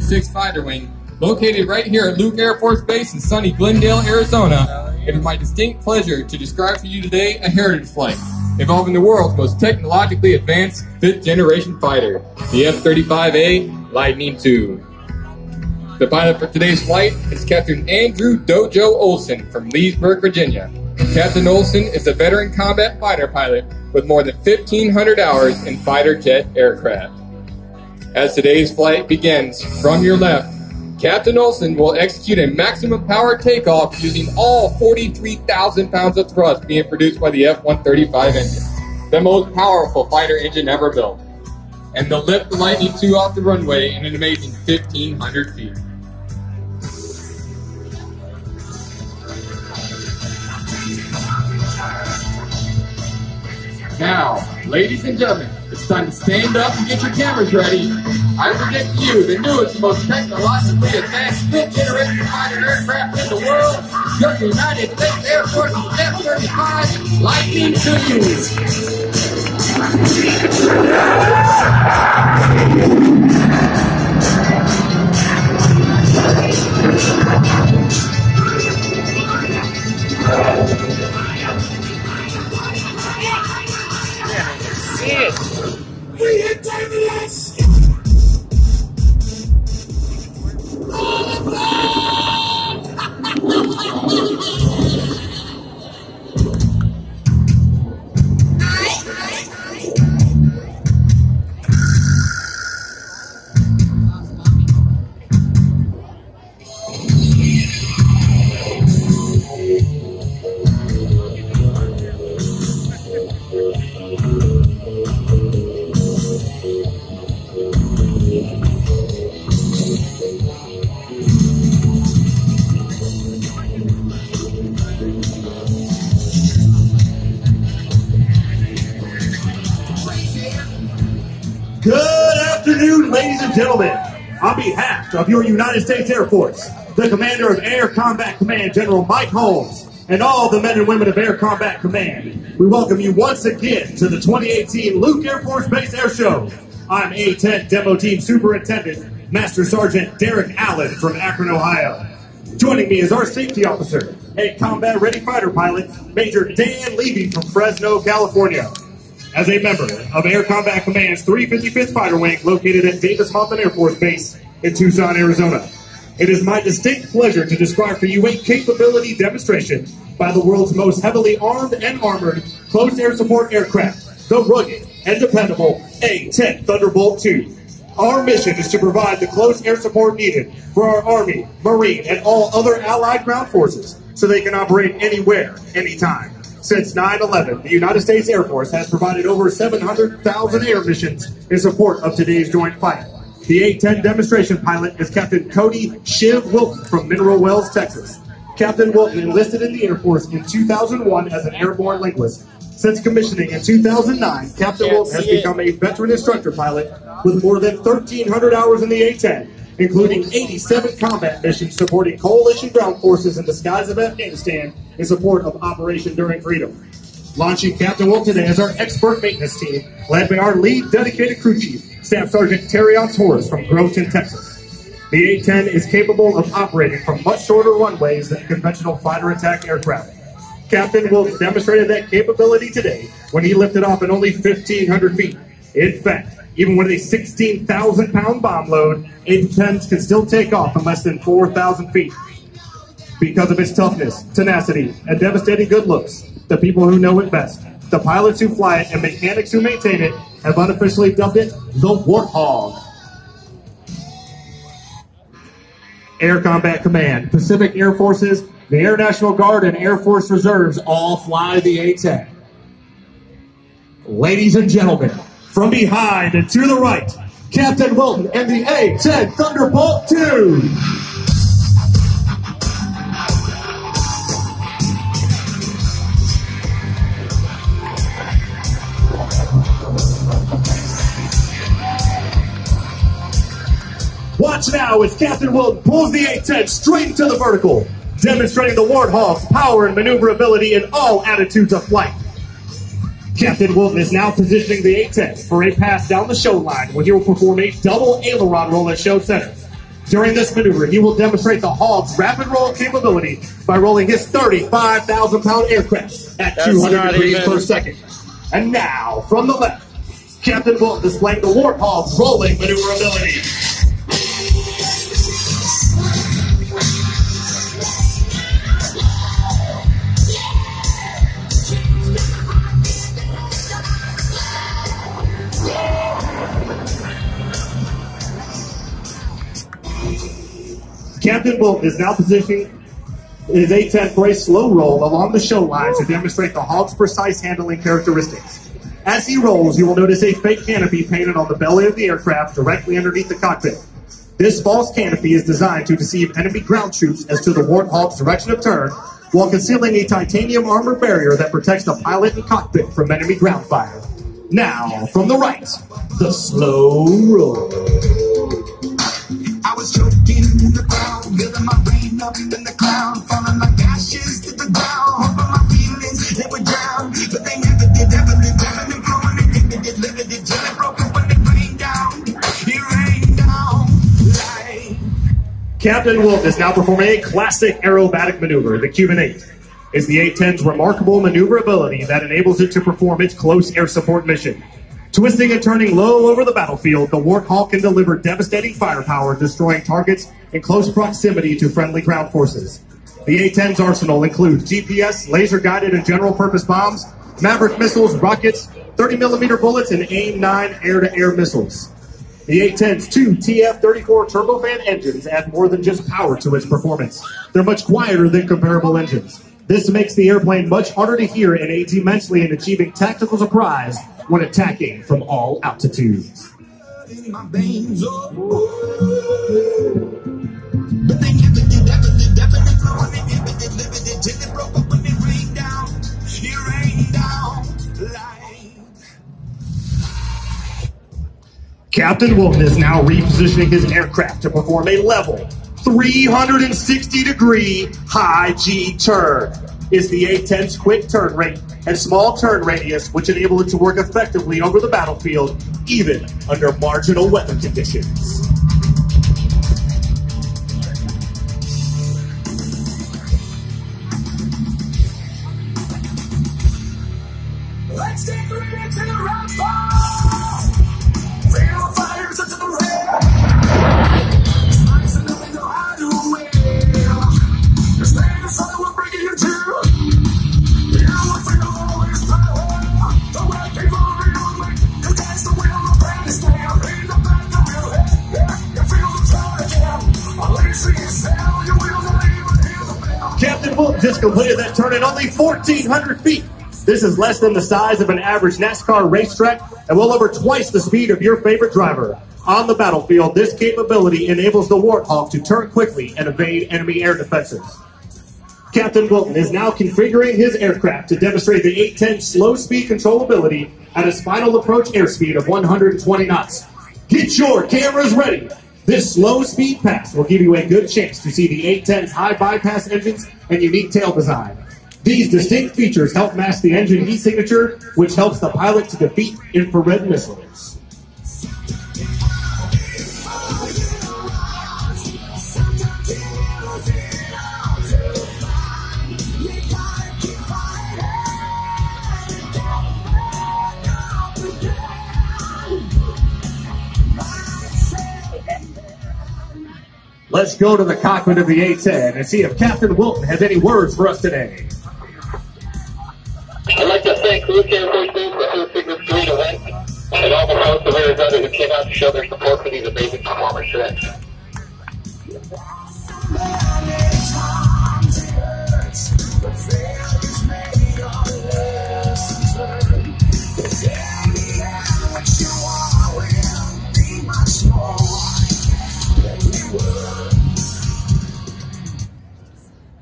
6 Fighter Wing, located right here at Luke Air Force Base in sunny Glendale, Arizona. It is my distinct pleasure to describe to you today a heritage flight involving the world's most technologically advanced 5th generation fighter, the F-35A Lightning II. The pilot for today's flight is Captain Andrew Dojo Olson from Leesburg, Virginia. Captain Olson is a veteran combat fighter pilot with more than 1,500 hours in fighter jet aircraft. As today's flight begins, from your left, Captain Olson will execute a maximum power takeoff using all 43,000 pounds of thrust being produced by the F-135 engine, the most powerful fighter engine ever built. And they'll lift the Lightning II off the runway in an amazing 1,500 feet. Now, ladies and gentlemen, it's time to stand up and get your cameras ready. I present to you the newest and most technologically advanced 5th generation fighter aircraft in the world, your United States Air Force's F-35 Lightning II. We hit Davis! Good afternoon, ladies and gentlemen. On behalf of your United States Air Force, the Commander of Air Combat Command, General Mike Holmes, and all the men and women of Air Combat Command, we welcome you once again to the 2018 Luke Air Force Base Air Show. I'm A-10 Demo Team Superintendent, Master Sergeant Derek Allen from Akron, Ohio. Joining me is our safety officer, a combat-ready fighter pilot, Major Dan Levy from Fresno, California. As a member of Air Combat Command's 355th Fighter Wing located at Davis-Monthan Air Force Base in Tucson, Arizona. It is my distinct pleasure to describe for you a capability demonstration by the world's most heavily armed and armored close air support aircraft, the rugged and dependable A-10 Thunderbolt II. Our mission is to provide the close air support needed for our Army, Marine, and all other allied ground forces so they can operate anywhere, anytime. Since 9/11, the United States Air Force has provided over 700,000 air missions in support of today's joint fight. The A-10 demonstration pilot is Captain Cody Cheef Wilton from Mineral Wells, Texas. Captain Wilton enlisted in the Air Force in 2001 as an airborne linguist. Since commissioning in 2009, Captain Wilton has become a veteran instructor pilot with more than 1,300 hours in the A-10, including 87 combat missions supporting coalition ground forces in the skies of Afghanistan in support of Operation Enduring Freedom. Launching Captain Wilton today as our expert maintenance team, led by our lead dedicated crew chief, Staff Sergeant Terry Horace from Groveton, Texas. The A-10 is capable of operating from much shorter runways than conventional fighter attack aircraft. Captain Wilton demonstrated that capability today when he lifted off at only 1,500 feet. In fact, even with a 16,000-pound bomb load, A-10s can still take off in less than 4,000 feet. Because of its toughness, tenacity, and devastating good looks, the people who know it best, the pilots who fly it and mechanics who maintain it, have unofficially dubbed it the Warthog. Air Combat Command, Pacific Air Forces, the Air National Guard, and Air Force Reserves all fly the A-10. Ladies and gentlemen, from behind and to the right, Captain Wilton and the A-10 Thunderbolt II. Watch now as Captain Wilton pulls the A-10 straight into the vertical, demonstrating the Warthog's power and maneuverability in all attitudes of flight. Captain Wilton is now positioning the A-10 for a pass down the show line, where he will perform a double aileron roll at show center. During this maneuver, he will demonstrate the Hog's rapid roll capability by rolling his 35,000-pound aircraft at 200 degrees per second. And now, from the left, Captain Wilton displaying the Warthog's rolling maneuverability. Captain Wilton is now positioning his A-10 for a slow roll along the show line to demonstrate the Hog's precise handling characteristics. As he rolls, you will notice a fake canopy painted on the belly of the aircraft directly underneath the cockpit. This false canopy is designed to deceive enemy ground troops as to the Warthog's direction of turn, while concealing a titanium armor barrier that protects the pilot and cockpit from enemy ground fire. Now, from the right, the slow roll. I was choking in the crowd, building my brain up in the cloud, falling like ashes to the ground, hoping my feelings, they would drown, but they never did, ever did, growing, they did, limited, till it broke up when it rained down, it rained down, like. Captain Wilton is now performing a classic aerobatic maneuver, the Cuban 8. It's the A-10's remarkable maneuverability that enables it to perform its close air support mission. Twisting and turning low over the battlefield, the Warthog can deliver devastating firepower, destroying targets in close proximity to friendly ground forces. The A-10's arsenal includes GPS, laser-guided and general-purpose bombs, Maverick missiles, rockets, 30mm bullets, and AIM-9 air-to-air missiles. The A-10's two TF-34 turbofan engines add more than just power to its performance. They're much quieter than comparable engines. This makes the airplane much harder to hear and aids immensely in achieving tactical surprise when attacking from all altitudes. In my veins, oh, but they never did, ever did, flowing, they never did, limited, till it broke up when it rained down, like. Captain Wilton is now repositioning his aircraft to perform a level 360-degree high G turn. Is the A-10's quick turn rate and small turn radius, which enable it to work effectively over the battlefield, even under marginal weather conditions. Let's take the ring to the round ball. Feel the fires into the red. Slice and we know how to win. The stand is all we're bringing you to. Captain Wilton just completed that turn at only 1,400 feet. This is less than the size of an average NASCAR racetrack and well over twice the speed of your favorite driver. On the battlefield, this capability enables the Warthog to turn quickly and evade enemy air defenses. Captain Wilton is now configuring his aircraft to demonstrate the A-10 slow speed controllability at its final approach airspeed of 120 knots. Get your cameras ready. This slow speed pass will give you a good chance to see the A-10's high bypass engines and unique tail design. These distinct features help mask the engine heat signature, which helps the pilot to defeat infrared missiles. Let's go to the cockpit of the A-10 and see if Captain Wilton has any words for us today. I'd like to thank Luke Air Force Base for hosting this great event, and all the hosts of Arizona who came out to show their support for these amazing performers today.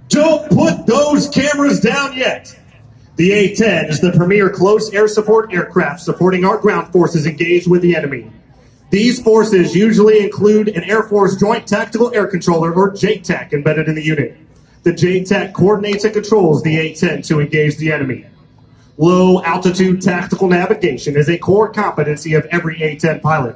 Don't put those cameras down yet. The A-10 is the premier close air support aircraft supporting our ground forces engaged with the enemy. These forces usually include an Air Force Joint Tactical Air Controller, or JTAC, embedded in the unit. The JTAC coordinates and controls the A-10 to engage the enemy. Low altitude tactical navigation is a core competency of every A-10 pilot.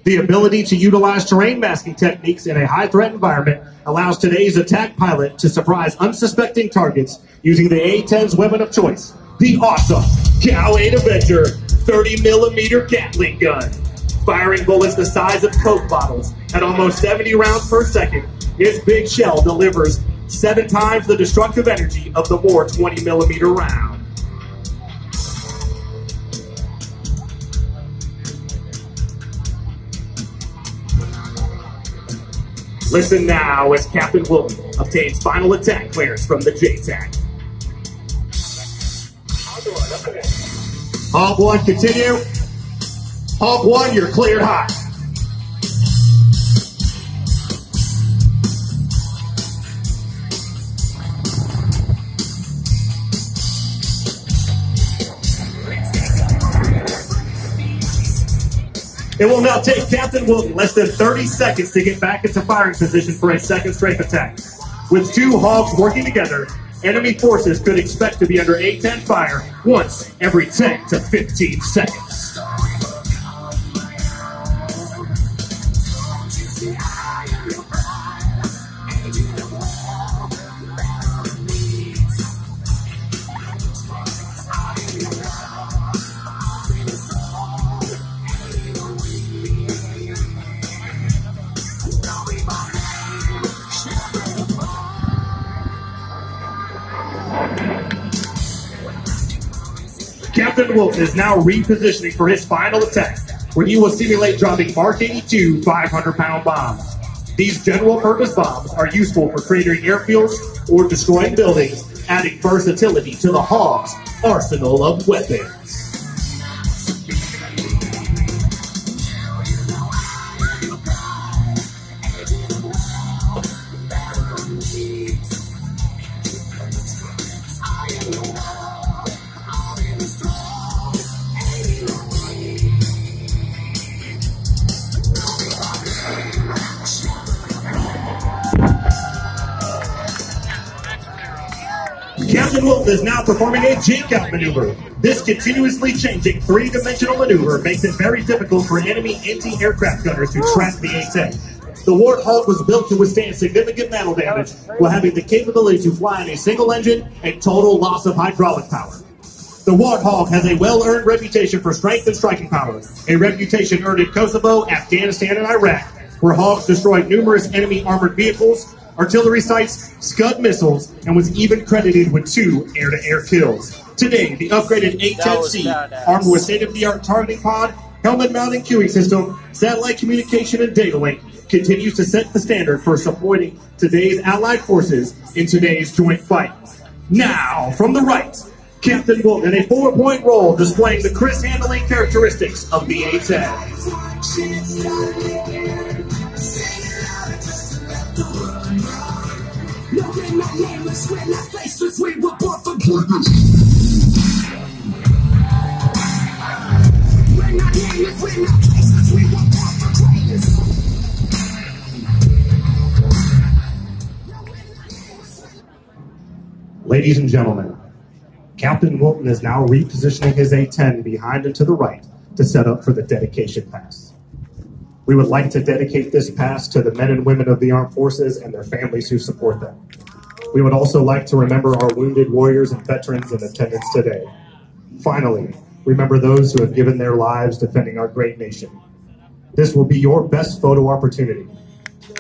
The ability to utilize terrain masking techniques in a high-threat environment allows today's attack pilot to surprise unsuspecting targets using the A-10's weapon of choice, the awesome Cow-8 Avenger 30mm Gatling gun. Firing bullets the size of Coke bottles at almost 70 rounds per second, its big shell delivers 7 times the destructive energy of the more 20mm round. Listen now as Captain Wilton obtains final attack clearance from the JTAC. Hog 1, continue. Hog 1, you're cleared hot. It will now take Captain Wilton less than 30 seconds to get back into firing position for a second strafe attack. With 2 hogs working together, enemy forces could expect to be under A-10 fire once every 10 to 15 seconds. Captain Wilton is now repositioning for his final attack, where he will simulate dropping Mark 82 500-pound bombs. These general-purpose bombs are useful for cratering airfields or destroying buildings, adding versatility to the Hog's arsenal of weapons. Captain Wilton is now performing a jink-out maneuver. This continuously changing 3-dimensional maneuver makes it very difficult for enemy anti-aircraft gunners to track the A-10. The Warthog was built to withstand significant battle damage while having the capability to fly in a single engine and total loss of hydraulic power. The Warthog has a well-earned reputation for strength and striking power, a reputation earned in Kosovo, Afghanistan, and Iraq, where Hogs destroyed numerous enemy armored vehicles, artillery sites, Scud missiles, and was even credited with 2 air-to-air kills. Today, the upgraded A-10C, armed with state-of-the-art targeting pod, helmet-mounting queuing system, satellite communication, and data link, continues to set the standard for supporting today's allied forces in today's joint fight. Now, from the right, Captain Wilton in a 4-point roll displaying the crisp handling characteristics of the A-10. Ladies and gentlemen, Captain Wilton is now repositioning his A-10 behind and to the right to set up for the dedication pass. We would like to dedicate this pass to the men and women of the armed forces and their families who support them. We would also like to remember our wounded warriors and veterans in attendance today. Finally, remember those who have given their lives defending our great nation. This will be your best photo opportunity,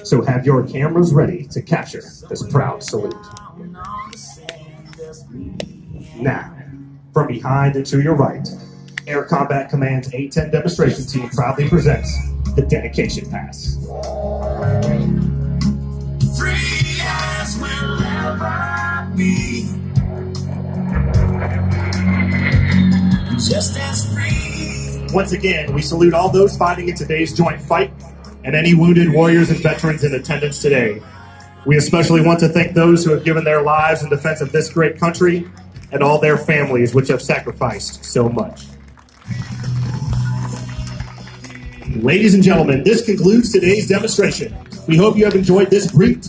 so have your cameras ready to capture this proud salute. Now, from behind and to your right, Air Combat Command's A-10 demonstration team proudly presents the dedication pass. Free as we'll ever be. Just as free. Once again, we salute all those fighting in today's joint fight and any wounded warriors and veterans in attendance today. We especially want to thank those who have given their lives in defense of this great country and all their families which have sacrificed so much. Ladies and gentlemen, this concludes today's demonstration. We hope you have enjoyed this brief